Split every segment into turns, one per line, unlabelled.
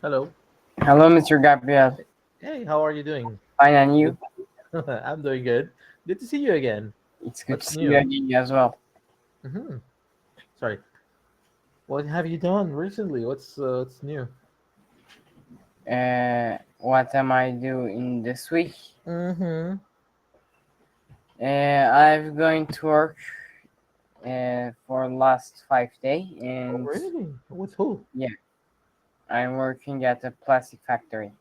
Hello.
Hello, Mr. Gabriel.
Hey, how are you doing?
Fine, and you?
Good. I'm doing good. Good to see you again.
It's good to
What's
see you
new?
again as well.
hmm Sorry. What have you done recently? What's new?
What am I doing this week?
Mm-hmm.
I'm going to work for last 5 days,
Oh,
and
really? With who?
yeah, I'm working at a plastic factory.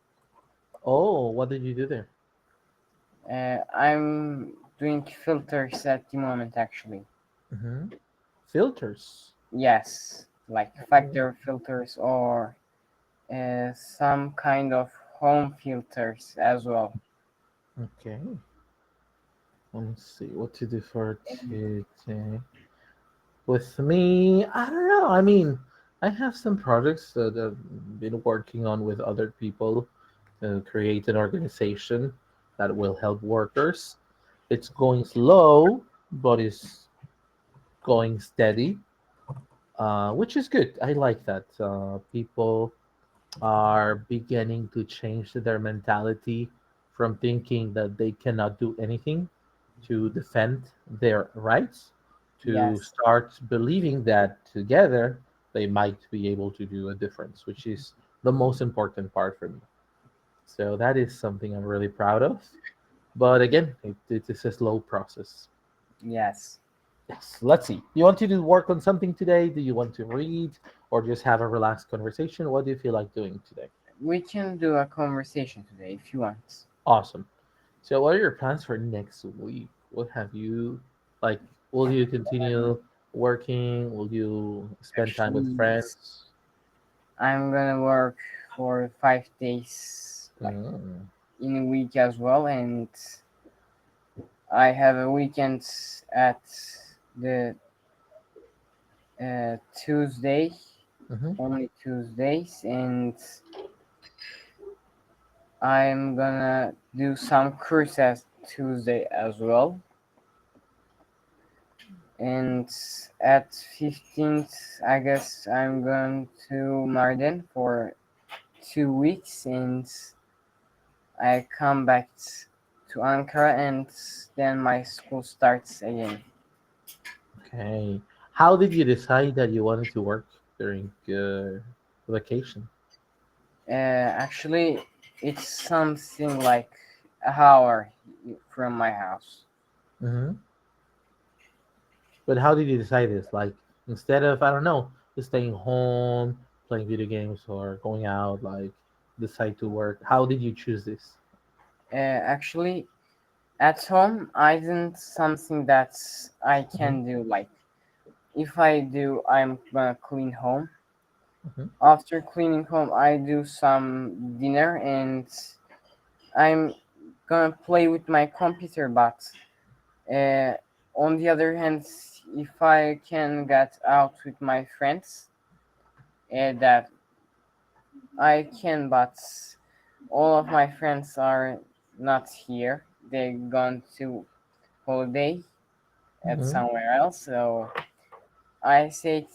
Oh, what did you do there?
I'm doing filters at the moment, actually.
Mm-hmm. Filters.
Yes, like
Okay.
factory filters or some kind of home filters as well.
Okay. Let me see what to do for today. With me, I don't know. I mean, I have some projects that I've been working on with other people to create an organization that will help workers. It's going slow, but it's going steady, which is good. I like that. People are beginning to change their mentality from thinking that they cannot do anything to defend their rights to
Yes,
start believing that together they might be able to do a difference, which is the most important part for me. So that is something I'm really proud of. But again, it is a slow process.
yes.
Yes, let's see. You want to do work on something today? Do you want to read or just have a relaxed conversation? What do you feel like doing today?
We can do a conversation today if you want.
Awesome. So, what are your plans for next week? What have you like? Will you continue working? Will you spend time with
Actually,
friends?
I'm gonna work for 5 days, like
Mm.
in a week as well, and I have a weekend at the Tuesday,
Mm-hmm.
only Tuesdays, and I'm gonna do some cruises Tuesday as well. And at 15th, I guess I'm going to Mardin for 2 weeks, and I come back to Ankara, and then my school starts again.
Okay. How did you decide that you wanted to work during vacation?
Actually, it's something like a hour from my house.
Mm-hmm. But how did you decide this? Like, instead of, I don't know, just staying home, playing video games, or going out, like, decide to work. How did you choose this?
Actually, at home, I didn't something that I
Mm-hmm.
can do. Like, if I do, I'm gonna clean home.
Mm-hmm.
After cleaning home, I do some dinner, and I'm gonna play with my computer. But uh, on the other hand, if I can get out with my friends, that I can, but all of my friends are not here. They gone to holiday at
Mm-hmm.
somewhere else. So I said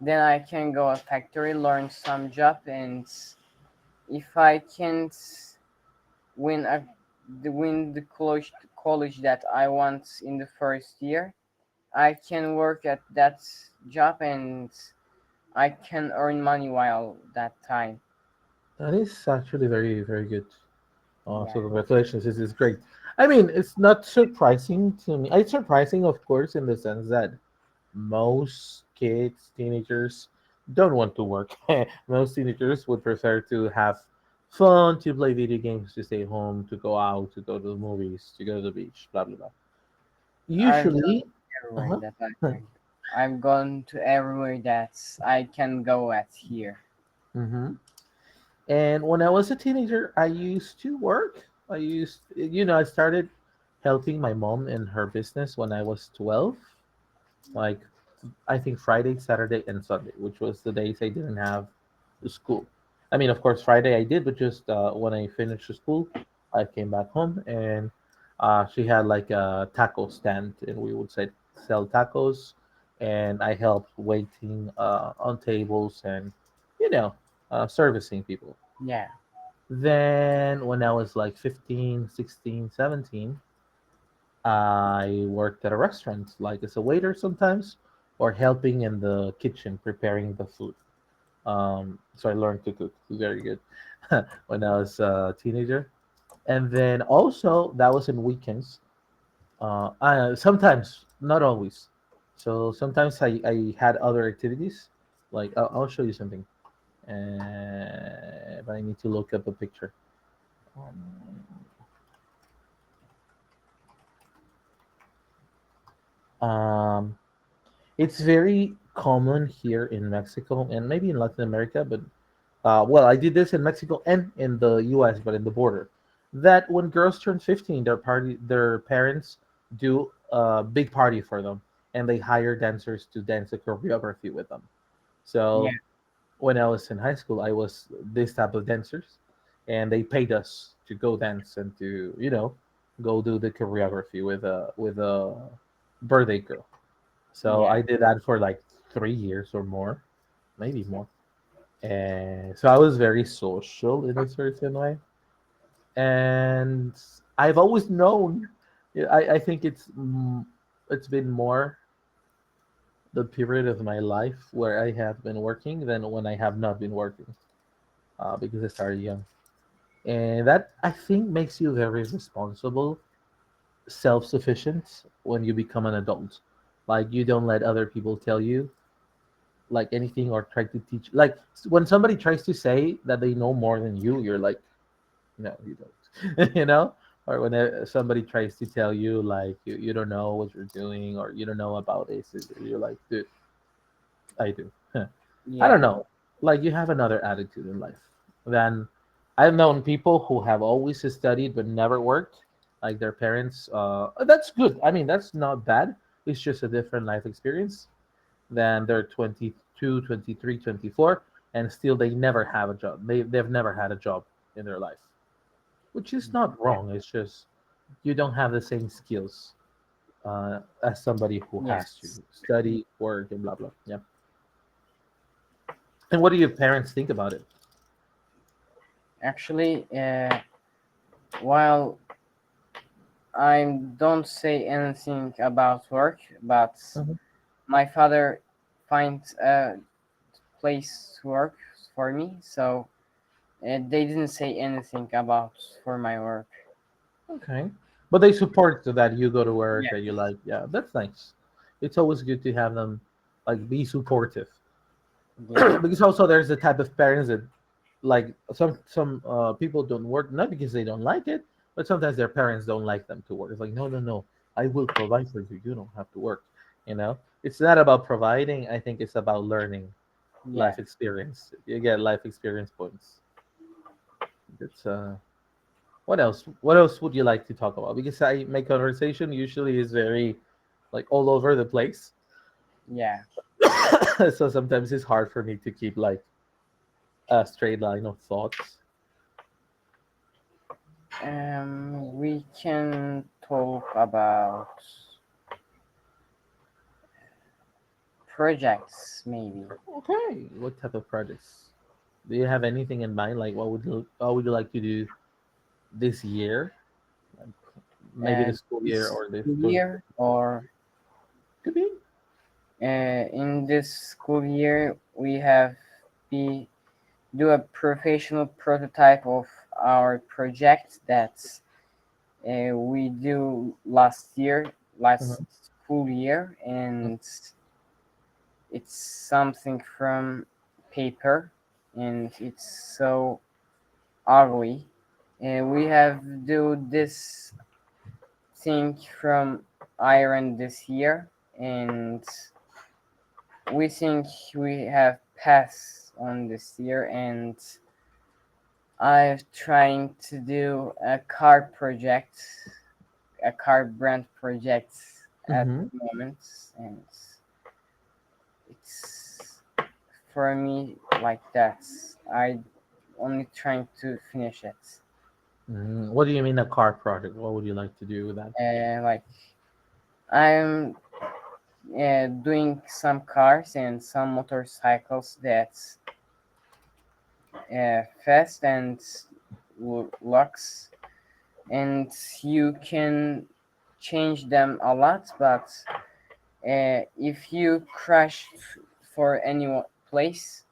then I can go a factory, learn some job, and if I can't win the college that I want in the first year, I can work at that job and I can earn money while that time.
That is actually very, very good. So
Yeah.
congratulations, this is great. I mean, it's not surprising to me. It's surprising, of course, in the sense that most kids, teenagers, don't want to work. Most teenagers would prefer to have fun, to play video games, to stay home, to go out, to go to the movies, to go to the beach, blah blah blah.
I've gone
Usually,
everywhere
uh-huh.
that I've gone to everywhere that I can go at here.
hmm And when I was a teenager, I used to work. I started helping my mom in her business when I was 12. Like, I think Friday, Saturday, and Sunday, which was the days I didn't have the school. I mean, of course, Friday I did, but just when I finished the school, I came back home and she had like a taco stand, and we would sell tacos, and I helped waiting on tables and you know servicing people.
Yeah.
Then when I was like 15, 16, 17, I worked at a restaurant, like as a waiter sometimes, or helping in the kitchen preparing the food. So I learned to cook very good when I was a teenager. And then also that was in weekends. Sometimes, not always. So sometimes I had other activities. Like I'll show you something, but I need to look up a picture. Um, it's very common here in Mexico and maybe in Latin America, but well, I did this in Mexico and in the U.S., but in the border. That when girls turn 15, their parents do a big party for them, and they hire dancers to dance a choreography with them.
Yeah.
So when I was in high school, I was this type of dancers, and they paid us to go dance and to go do the choreography with a birthday girl. So
Yeah.
I did that for like 3 years or more, maybe more. And so I was very social in a certain way. And I've always known, yeah, I think it's been more the period of my life where I have been working than when I have not been working, because I started young. And that I think makes you very responsible, self sufficient when you become an adult. Like you don't let other people tell you like anything or try to teach. Like when somebody tries to say that they know more than you, you're like, no, you don't. Or when somebody tries to tell you like you don't know what you're doing or you don't know about this, you're like, dude, I do. I don't
Yeah.
know. Like you have another attitude in life. Then I've known people who have always studied but never worked. Like their parents. That's good. I mean, that's not bad. It's just a different life experience. Then they're 22, 23, 24, and still they never have a job. They've never had a job in their life, which is not
Yeah.
wrong. It's just you don't have the same skills as somebody who has to
Yes.
study, work, and blah blah. Yeah. And what do your parents think about it?
Actually, while I don't say anything about work, but
Mhm.
my father finds a place to work for me, so they didn't say anything about for my work.
Okay, but they support that you go to work that you
Yes.
like. Yeah, that's nice. It's always good to have them like be supportive.
Yeah.
Because also there's the type of parents that like some people don't work not because they don't like it, but sometimes their parents don't like them to work. It's like no, no, no, I will provide for you, you don't have to work. It's not about providing. I think it's about learning
Yeah.
life experience. You get life experience points. It's what else would you like to talk about? Because my conversation usually is very like all over the place.
Yeah.
So sometimes it's hard for me to keep like a straight line of thoughts.
We can talk about projects, maybe.
Okay, what type of projects? Do you have anything in mind? Like, what would you like to do this year? Like, maybe the school year
This
or this
year or
could be.
in this school year, we have be do a professional prototype of our project that we do last
Mhm.
school year, and it's something from paper, and it's so ugly. And we have do this thing from iron this year, and we think we have passed on this year, and I'm trying to do a car project, a car brand project at
Mhm.
the moment, and it's for me like that. I only trying to finish it.
What do you mean a car project? What would you like to do with that?
Like I'm doing some cars and some motorcycles that fast and locks, and you can change them a lot. But if you crashed for any place,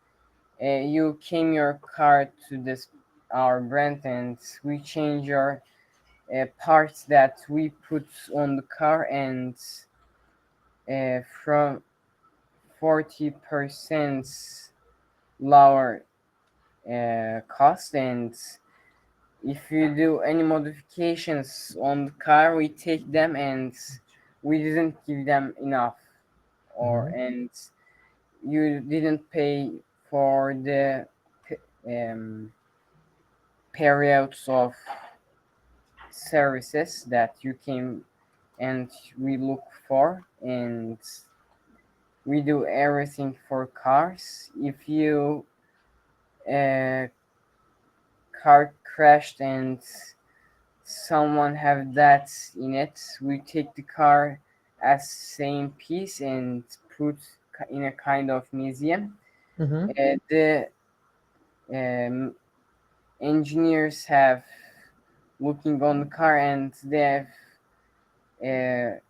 you came your car to this our brand, and we change your parts that we put on the car, and from 40% lower cost. And if you do any modifications on the car, we take them, and we didn't give them enough, or and you didn't pay for the periods of services that you came and we look for, and we do everything for cars. If you car crashed and someone have that in it, we take the car as same piece and put in a kind of museum. The engineers have looking on the car, and they have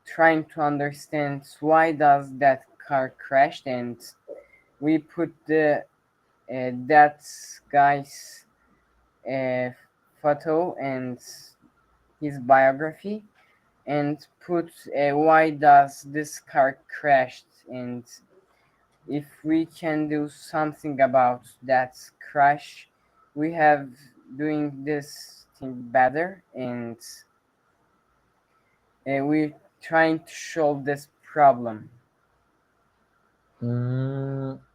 trying to understand why does that car crashed, and we put the that guy's photo and his biography, and put why does this car crashed, and if we can do something about that crash, we have doing this thing better, and we're trying to solve this problem.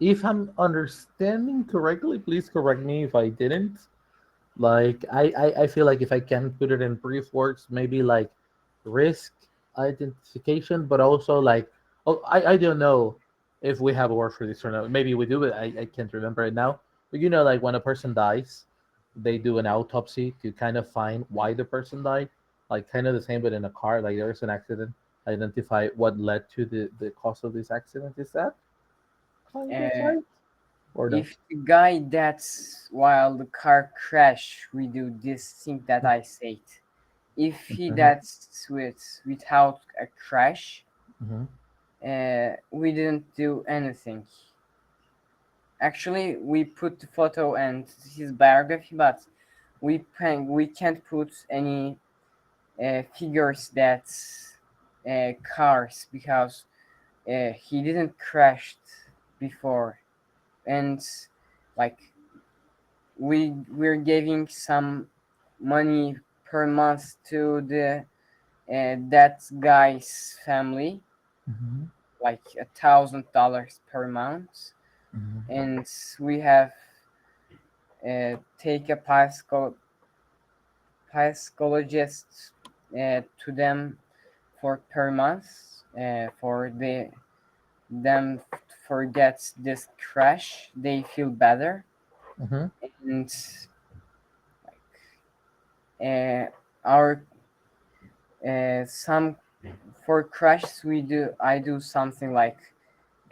If I'm understanding correctly, please correct me if I didn't. Like, I feel like if I can put it in brief words, maybe like risk identification, but also like, oh, I don't know if we have a word for this or not. Maybe we do, but I can't remember it now. But you know, like when a person dies, they do an autopsy to kind of find why the person died. Like kind of the same, but in a car, like there's an accident, identify what led to the cause of this accident. Is that kind of
Uh,
right? Or no?
if the guy that's while the car crash, we do this thing that I said. If he
Mhm,
that's without a crash,
mhm.
we didn't do anything. Actually, we put the photo and his biography, but we can't put any figures that's cars, because he didn't crash before, and like we're giving some money per month to the that guy's family,
Mhm,
like $1,000 per month,
mhm,
and we have take a psychologist to them for per month, for them forget this crash, they feel better.
mhm.
And uh, our some for crashes I do something like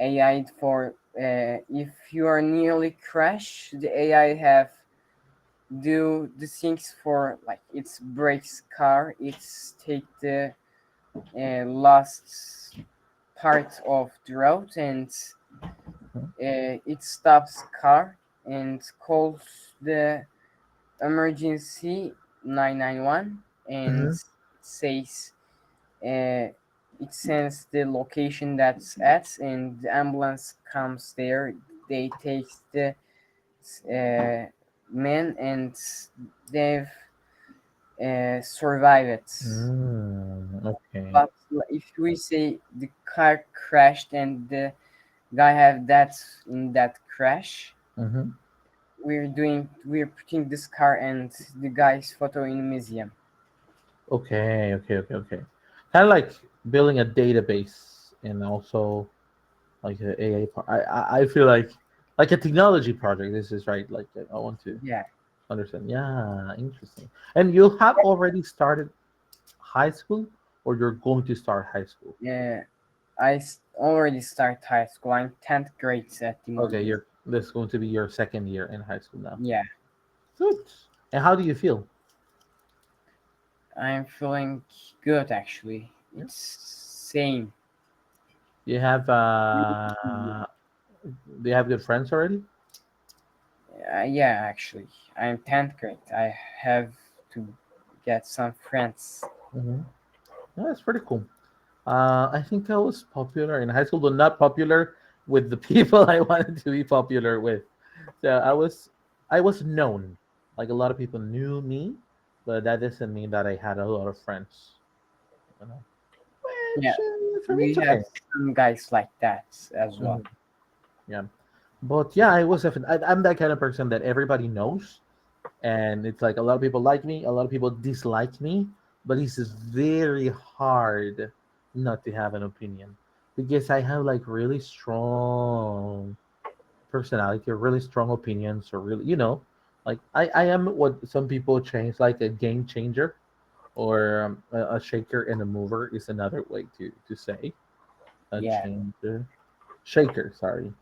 AI for if you are nearly crash, the AI have do the things for like it's brakes car, it's take the last part of the road, and it stops car and calls the emergency 991, and
Mhm.
says it sends the location that's at, and the ambulance comes there. They take the uh, men, and they've survived it.
Okay.
But if we say the car crashed and the guy have that in that crash,
Mhm.
we're putting this car and the guy's photo in a museum.
Okay. Okay. Okay. Okay. Kind of like building a database and also like a AI. I feel like a technology project. This is right. Like I want to
Yeah.
understand. Yeah. Interesting. And you have already started high school, or you're going to start high school?
Yeah, already start high school. I'm 10th grade at the
Okay.
moment.
This is going to be your second year in high school now.
Yeah,
Good. And how do you feel?
I'm feeling good actually.
Yeah.
It's same.
You have do you have good friends already?
Yeah, actually, I'm 10th grade. I have to get some friends.
Mm-hmm. Yeah, that's pretty cool. I think I was popular in high school, but not popular with the people I wanted to be popular with. So I was known. Like a lot of people knew me, but that doesn't mean that I had a lot of friends. You know?
Yeah,
Which for me
we
it's
have
okay.
some guys like that as well.
Mhm. Yeah, but yeah, I'm that kind of person that everybody knows, and it's like a lot of people like me, a lot of people dislike me, but it's just very hard not to have an opinion because I have like really strong personality or really strong opinions or really, like I am what some people change like a game changer or a shaker and a mover is another way to say a
Yeah,
changer shaker. Sorry.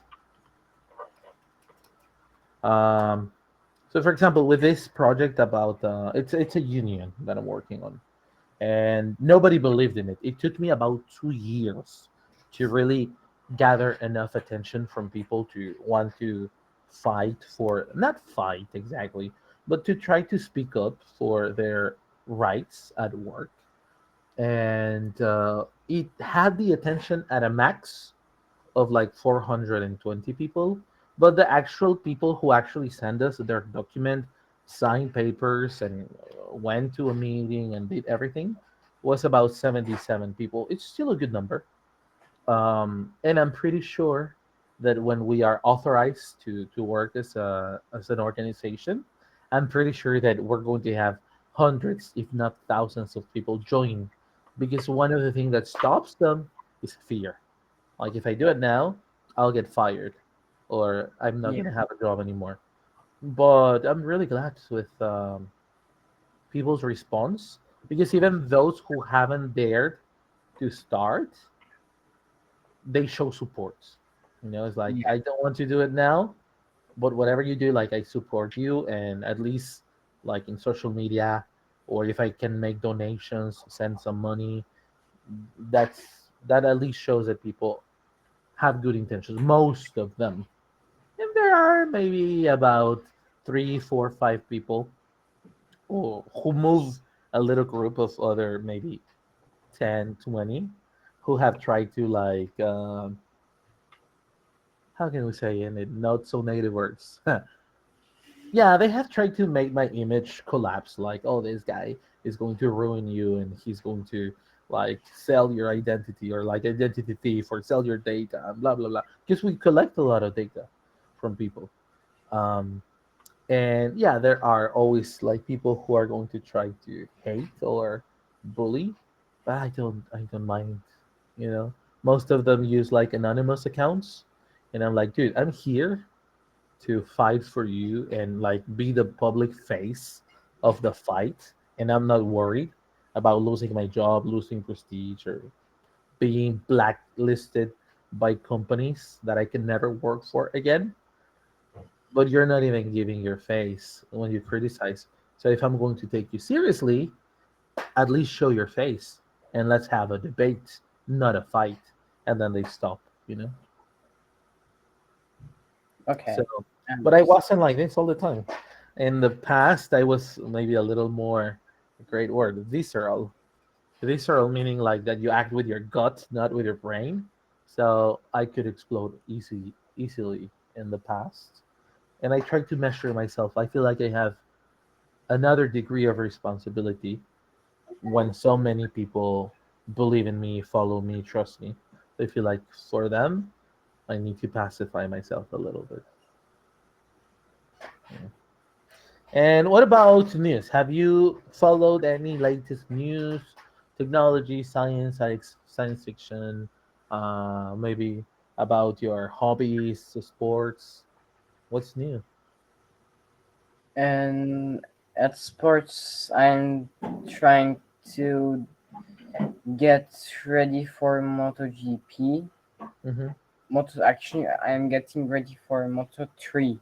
Um, so for example, with this project about it's a union that I'm working on, and nobody believed in it. It took me about 2 years to really gather enough attention from people to want to fight for not fight exactly, but to try to speak up for their rights at work. And it had the attention at a max of like 420 people, but the actual people who actually send us their document, signed papers, and went to a meeting and did everything was about 77 people. It's still a good number. And I'm pretty sure that when we are authorized to work as an organization, I'm pretty sure that we're going to have hundreds, if not thousands, of people join, because one of the things that stops them is fear. Like if I do it now, I'll get fired, or I'm not
yeah,
gonna have a job anymore. But I'm really glad with people's response because even those who haven't dared to start, they show support. It's like
yeah,
I don't want to do it now, but whatever you do, like I support you, and at least like in social media, or if I can make donations, send some money, that at least shows that people have good intentions. Most of them. And there are maybe about three, four, five people who move a little group of other maybe 10, 20 who have tried to like how can we say in it not so negative words. Yeah, they have tried to make my image collapse, like, oh, this guy is going to ruin you and he's going to like sell your identity or like identity thief or sell your data and blah blah blah, because we collect a lot of data from people. um and yeah, there are always like people who are going to try to hate or bully, but I don't mind. Most of them use like anonymous accounts, and I'm like, dude, I'm here to fight for you and like be the public face of the fight, and I'm not worried about losing my job, losing prestige, or being blacklisted by companies that I can never work for again. But you're not even giving your face when you criticize. So if I'm going to take you seriously, at least show your face and let's have a debate, not a fight. And then they stop. So,
okay.
but I wasn't like this all the time. In the past, I was maybe a little more, a great word, visceral. Visceral meaning like that you act with your gut, not with your brain. So I could explode easily in the past. And I try to measure myself. I feel like I have another degree of responsibility when so many people believe in me, follow me, trust me. I feel like for them, I need to pacify myself a little bit. Yeah. And what about news? Have you followed any latest news, technology, science fiction, maybe about your hobbies, sports? What's new?
And at sports, I'm trying to get ready for MotoGP.
Mm-hmm.
Actually, I am getting ready for Moto3,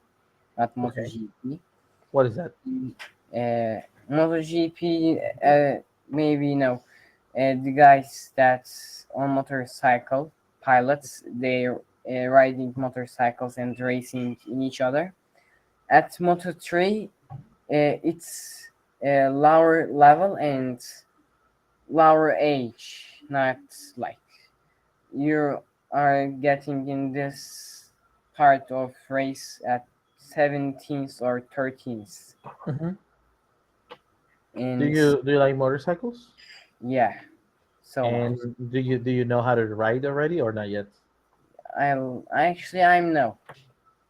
not
Okay.
MotoGP.
What is that?
MotoGP, maybe no. The guys that's on motorcycle pilots, they're riding motorcycles and racing in each other. At Moto3, it's a lower level and lower age, not like you are getting in this part of race at 17th or 13th.
Mm-hmm.
And
Do you like motorcycles?
yeah, so much.
And do you know how to ride already or not yet?
I'm no.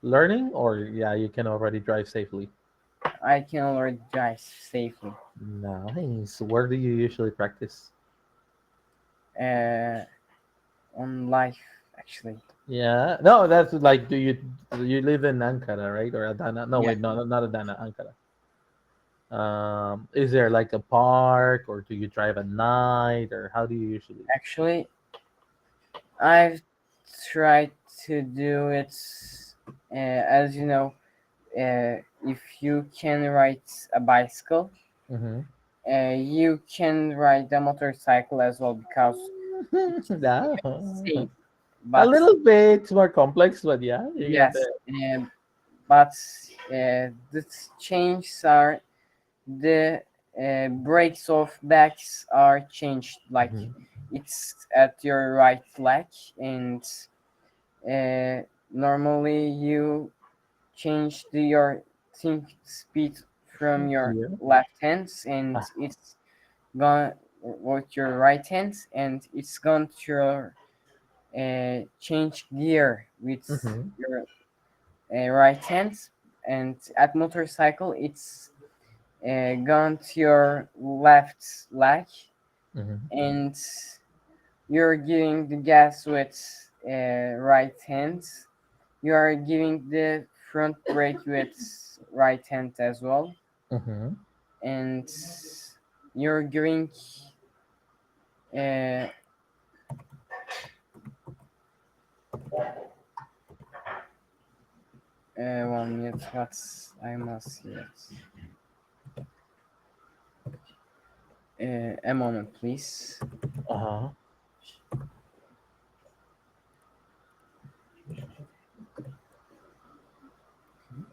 Learning, or yeah, you can already drive safely.
I can already drive safely.
Nice. Where do you usually practice?
Uh, on life actually.
Yeah. No, that's like, do you live in Ankara, right? Or Adana? No,
Yeah.
wait, no, not Adana, Ankara. Is there like a park, or do you drive at night, or how do you usually?
Actually, I've tried to do it. As you know, if you can ride a bicycle,
Mm-hmm.
you can ride a motorcycle as well because it's
Yeah.
safe.
A
But
little bit more complex, but yeah, you get
yes,
the.
but the changes are the brakes of backs are changed. Like
Mhm.
it's at your right leg, and normally you change your think speed from your
Yeah.
left hands, and
Ah.
it's gone with your right hand, and it's going to your change gear with
Mhm.
your right hand, and at motorcycle it's gone to your left leg,
Mhm.
and you're giving the gas with right hand. You are giving the front brake with right hand as well,
Mhm.
and you're giving uh, 1 minute. What's I must see it. A moment, please.
Uh-huh.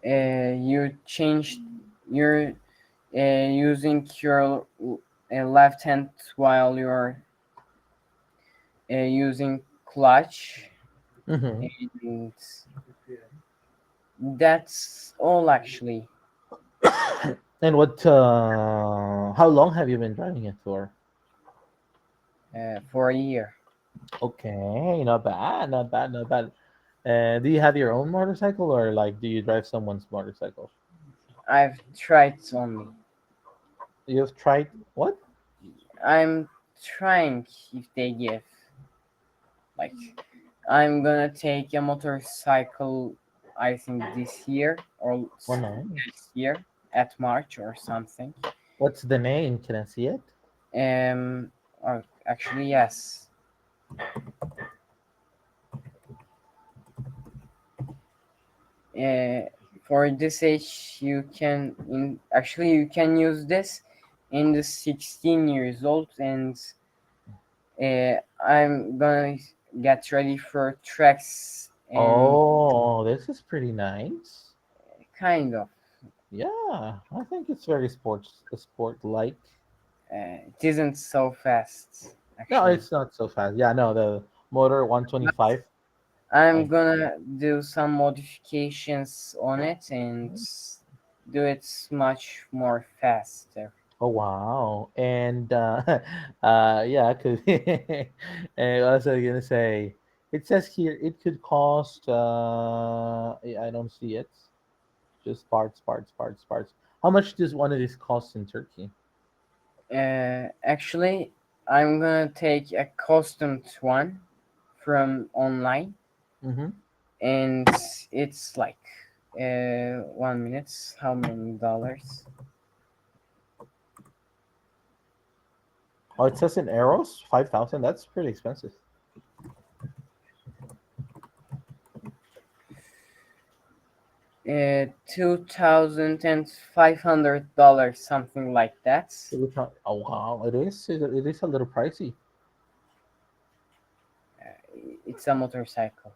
You changed. You're using your left hand while you're using clutch,
Mhm.
and that's all actually.
And how long have you been driving it for?
For a year.
Okay, not bad, not bad, not bad. Do you have your own motorcycle, or like do you drive someone's motorcycle?
I've tried only.
You've tried what?
I'm trying if they give. Like, I'm gonna take a motorcycle, I think this year or
Oh, nice.
next year at March or something.
What's the name? Can I see it?
Um, actually, yes. Uh, for this age, you can use this in the 16 years old, and I'm gonna get ready for tracks and
Oh, this is pretty nice.
kind of.
Yeah, I think it's very sport like.
It isn't so fast,
No,
actually.
it's not so fast. Yeah, no, the motor
But
125.
I'm
I
gonna do some modifications on it and do it much more faster.
Oh wow. And yeah, cuz and what was I gonna say? It says here it could cost I don't see it. Just parts. How much does one of these cost in Turkey?
Actually, I'm gonna take a custom one from online,
Mm-hmm.
and it's like 1 minute. How many dollars?
Oh, it says in euros, 5,000. That's pretty expensive.
$2,500, something like that.
Oh wow, it is. It is a little pricey.
It's a motorcycle.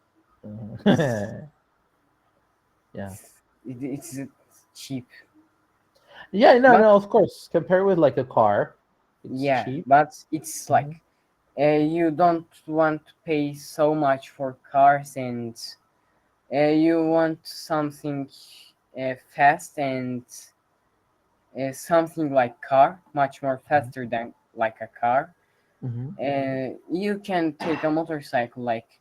Yeah.
It's cheap.
Yeah. No.
But
No. Of course, compared with like a car, it's
yeah,
cheap.
but it's
Hmm.
like you don't want to pay so much for cars, and you want something fast and something like car, much more faster than like a car.
Hmm.
You can take a motorcycle like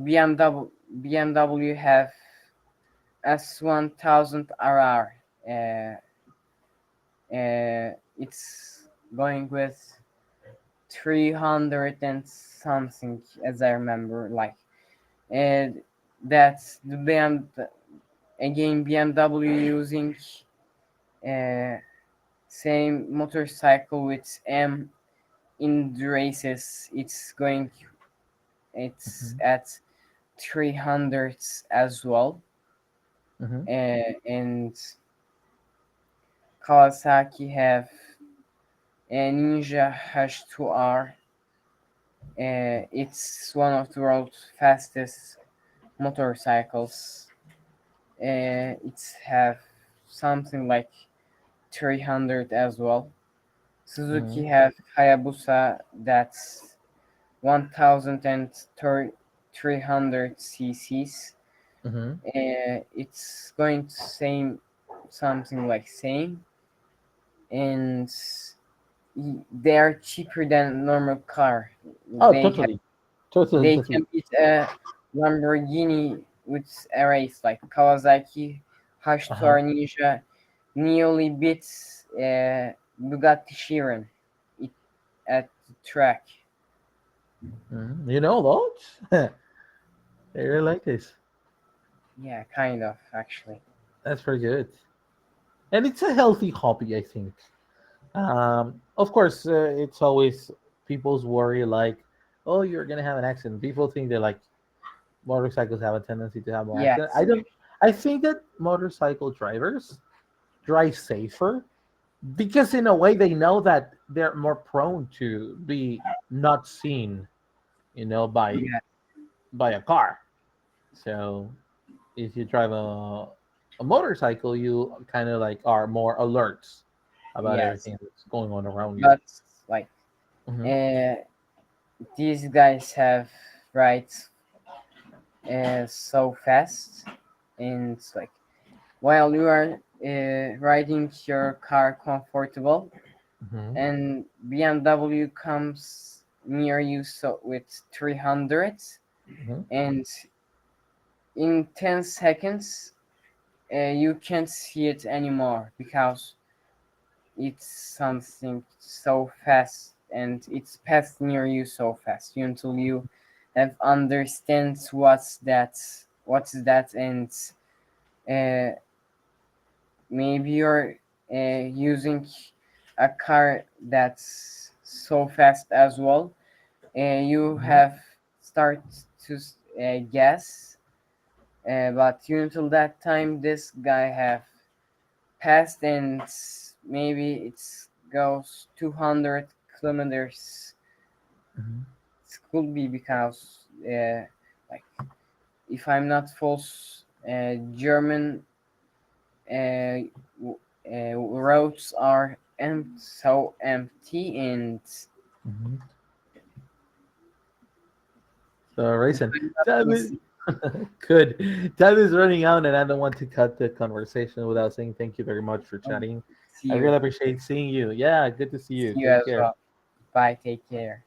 BMW have S1000RR. It's going with 300 and something, as I remember. Like, and that's the BMW using uh, same motorcycle with M in the races. It's
Hmm.
at 300 as well.
Hmm.
And Kawasaki have a Ninja H2R. It's one of the world's fastest motorcycles. It's have something like 300 as well. Suzuki
Hmm.
have Hayabusa, that's 1300 cc's.
Hmm.
It's going to same something like same, and they are cheaper than normal car.
Oh,
They have
totally, totally,
they
totally.
can beat a Lamborghini with a race like Kawasaki
Uh huh.
H2R Ninja nearly beats Bugatti Chiron it, at the track.
You know those? I really like this.
Yeah, kind of actually.
That's pretty good, and it's a healthy hobby, I think. Of course, it's always people's worry, like, oh, you're gonna have an accident. People think they're like motorcycles have a tendency to have more accident.
Yes,
I don't. I think that motorcycle drivers drive safer because, in a way, they know that they're more prone to be not seen,
yeah,
by a car. So if you drive a motorcycle, you kind of like are more alert about
yes.
everything that's going on around you.
But like
Hmm.
uh, these guys have rides so fast, and it's like while you are riding your car comfortable,
Hmm.
and BMW comes near you so with 300,
Hmm.
and in 10 seconds you can't see it anymore because it's something so fast, and it's passed near you so fast until you have understands what's that, and uh, maybe you're using a car that's so fast as well. You
Hmm.
have start to guess, but until that time this guy have passed, and maybe it goes 200 kilometers.
Hmm.
It could be because like if I'm not false, German roads are so empty, and
Hmm. So,
if
Rayson,
I'm not
time is
missing,
good. Time is running out, and I don't want to cut the conversation without saying thank you very much for
oh,
chatting.
see
I
you
really appreciate seeing you. Yeah, good to see you.
see you
Take
as
care.
well. Bye, take care.